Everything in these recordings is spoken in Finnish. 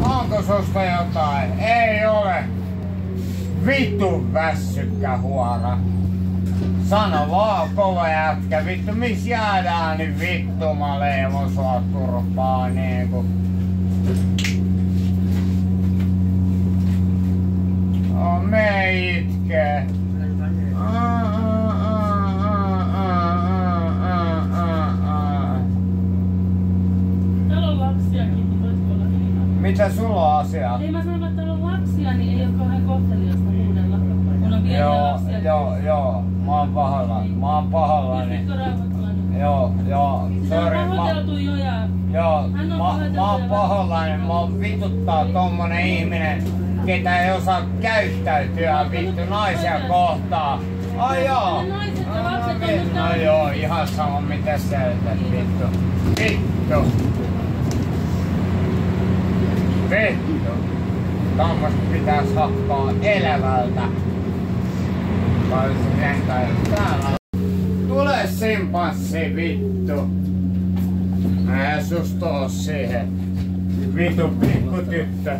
Onko susta jotain? Ei ole. Vittu väsykkä huora. Sano vaan kova jätkä, vittu missä jäädään, niin vittu mä leivon sua turpaa niinku. Me itkee. Täällä on lapsiakin, niin voisiko olla ihan? Mitä sulla on asiaa? Ei mä sanon, että täällä on lapsia, niin ei oo kauhean kohteliasta huudella. Kun on pieniä lapsia. Joo. Mä oon pahoillani. Pystytkö rauhoittumaan? Joo. Sitä on pahoiteltu jo ja... Joo, Hän on mä oon pahoillani. Mä vituttaa tommonen ihminen, ketä ei osaa käyttäytyä vittu naisia kohtaan. Ai joo. Naiset ja lapset on nyt No joo, ihan sama mitä selität vittu. Vittu. Tommosta pitäis hakkaa elävältä. Täällä. Tule simpanssi vittu. Mä en susta oo siihen. Vitu pikku tyttö.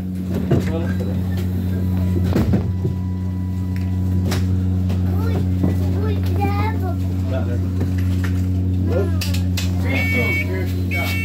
Vitu tyttö.